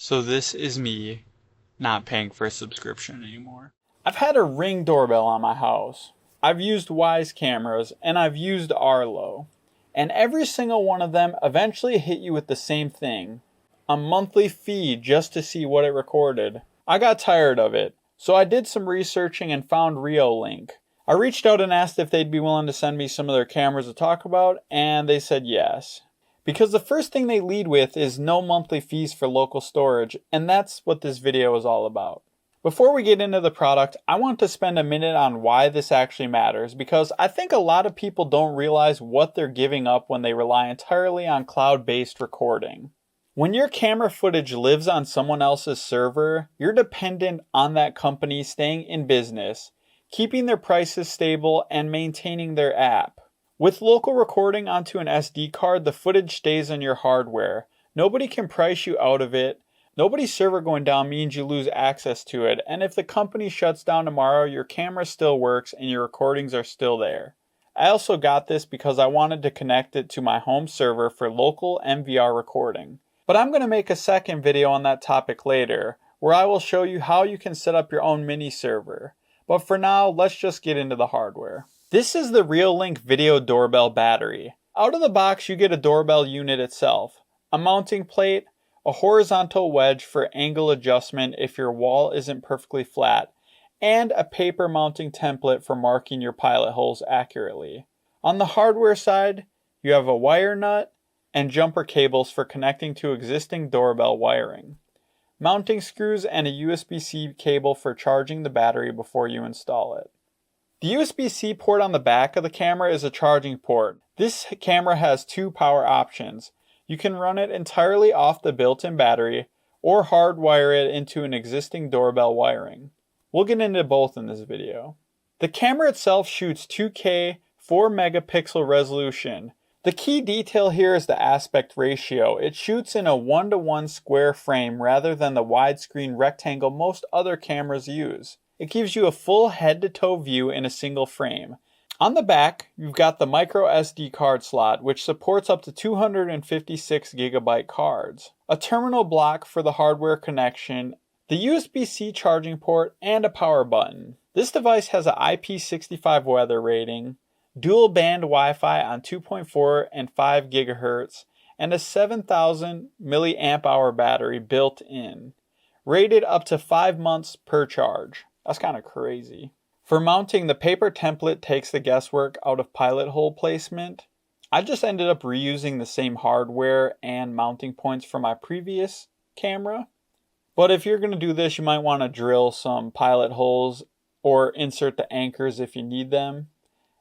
So this is me not paying for a subscription anymore. I've had a Ring doorbell on my house. I've used Wyze cameras and I've used Arlo. And every single one of them eventually hit you with the same thing. A monthly fee just to see what it recorded. I got tired of it, so I did some researching and found Reolink. I reached out and asked if they'd be willing to send me some of their cameras to talk about, and they said yes. Because the first thing they lead with is no monthly fees for local storage, and that's what this video is all about. Before we get into the product, I want to spend a minute on why this actually matters, because I think a lot of people don't realize what they're giving up when they rely entirely on cloud-based recording. When your camera footage lives on someone else's server, you're dependent on that company staying in business, keeping their prices stable, and maintaining their app. With local recording onto an SD card, the footage stays on your hardware. Nobody can price you out of it. Nobody's server going down means you lose access to it, and if the company shuts down tomorrow, your camera still works and your recordings are still there. I also got this because I wanted to connect it to my home server for local MVR recording. But I'm going to make a second video on that topic later, where I will show you how you can set up your own mini server. But for now, let's just get into the hardware. This is the Reolink Video Doorbell Battery. Out of the box, you get a doorbell unit itself, a mounting plate, a horizontal wedge for angle adjustment if your wall isn't perfectly flat, and a paper mounting template for marking your pilot holes accurately. On the hardware side, you have a wire nut and jumper cables for connecting to existing doorbell wiring, mounting screws, and a USB-C cable for charging the battery before you install it. The USB-C port on the back of the camera is a charging port. This camera has two power options. You can run it entirely off the built-in battery or hardwire it into an existing doorbell wiring. We'll get into both in this video. The camera itself shoots 2K 4 megapixel resolution. The key detail here is the aspect ratio. It shoots in a 1:1 square frame rather than the widescreen rectangle most other cameras use. It gives you a full head-to-toe view in a single frame. On the back, you've got the micro SD card slot, which supports up to 256 gigabyte cards, a terminal block for the hardware connection, the USB-C charging port, and a power button. This device has an IP65 weather rating, dual band Wi-Fi on 2.4 and 5 gigahertz, and a 7,000 milliamp hour battery built in, rated up to 5 months per charge. That's kind of crazy. For mounting, the paper template takes the guesswork out of pilot hole placement. I just ended up reusing the same hardware and mounting points from my previous camera. But if you're going to do this, you might want to drill some pilot holes or insert the anchors if you need them.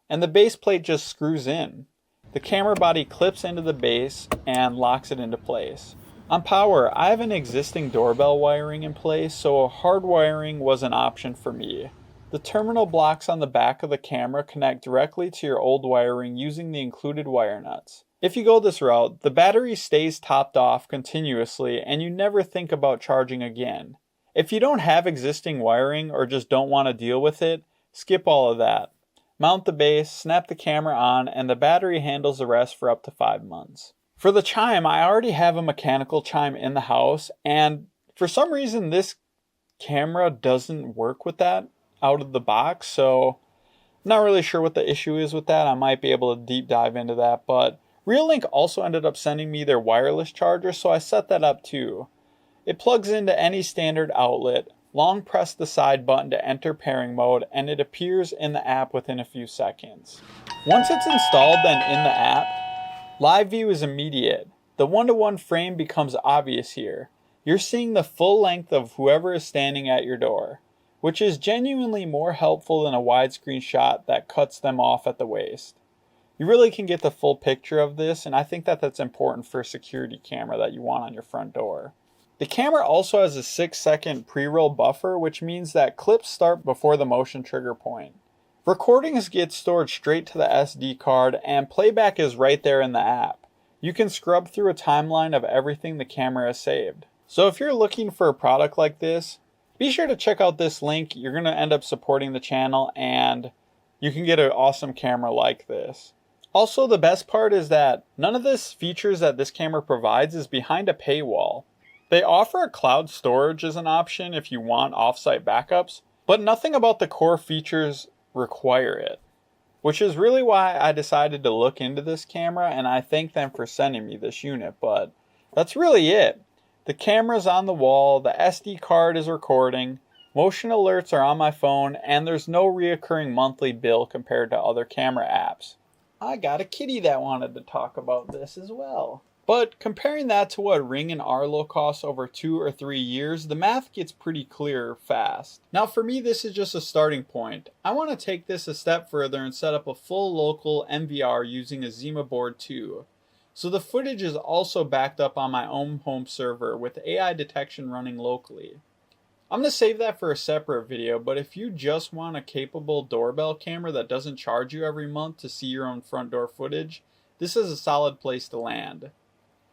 And the base plate just screws in. The camera body clips into the base and locks it into place. On power, I have an existing doorbell wiring in place, so hard wiring was an option for me. The terminal blocks on the back of the camera connect directly to your old wiring using the included wire nuts. If you go this route, the battery stays topped off continuously and you never think about charging again. If you don't have existing wiring or just don't want to deal with it, skip all of that. Mount the base, snap the camera on, and the battery handles the rest for up to 5 months. For the chime, I already have a mechanical chime in the house, and for some reason this camera doesn't work with that out of the box, so I'm not really sure what the issue is with that. I might be able to deep dive into that, but Reolink also ended up sending me their wireless charger, so I set that up too. It plugs into any standard outlet. Long press the side button to enter pairing mode, and it appears in the app within a few seconds. Once it's installed and in the app, live view is immediate. The 1:1 frame becomes obvious here. You're seeing the full length of whoever is standing at your door, which is genuinely more helpful than a widescreen shot that cuts them off at the waist. You really can get the full picture of this, and I think that that's important for a security camera that you want on your front door. The camera also has a 6-second pre-roll buffer, which means that clips start before the motion trigger point. Recordings get stored straight to the SD card, and playback is right there in the app. You can scrub through a timeline of everything the camera has saved. So if you're looking for a product like this, be sure to check out this link. You're going to end up supporting the channel, and you can get an awesome camera like this. Also, the best part is that none of the features that this camera provides is behind a paywall. They offer a cloud storage as an option if you want off-site backups, but nothing about the core features require it. Which is really why I decided to look into this camera, and I thank them for sending me this unit, but that's really it. The camera's on the wall, the SD card is recording, motion alerts are on my phone, and there's no reoccurring monthly bill compared to other camera apps. I got a kitty that wanted to talk about this as well. But comparing that to what Ring and Arlo cost over 2 or 3 years, the math gets pretty clear fast. Now for me, this is just a starting point. I want to take this a step further and set up a full local MVR using a Zima board too. So the footage is also backed up on my own home server with AI detection running locally. I'm going to save that for a separate video, but if you just want a capable doorbell camera that doesn't charge you every month to see your own front door footage, this is a solid place to land.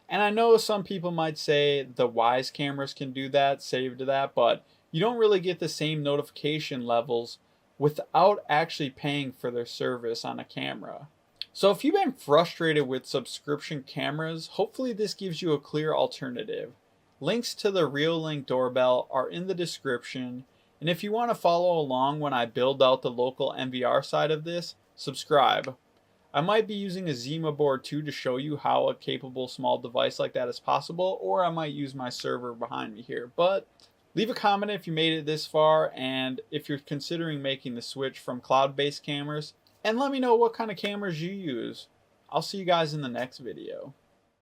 And I know some people might say the Wyze cameras can do that, save to that, but you don't really get the same notification levels without actually paying for their service on a camera. So if you've been frustrated with subscription cameras, hopefully this gives you a clear alternative. Links to the Reolink doorbell are in the description, and if you want to follow along when I build out the local MVR side of this, subscribe. I might be using a Zima board too to show you how a capable small device like that is possible, or I might use my server behind me here. But leave a comment if you made it this far, and if you're considering making the switch from cloud-based cameras, and let me know what kind of cameras you use. I'll see you guys in the next video.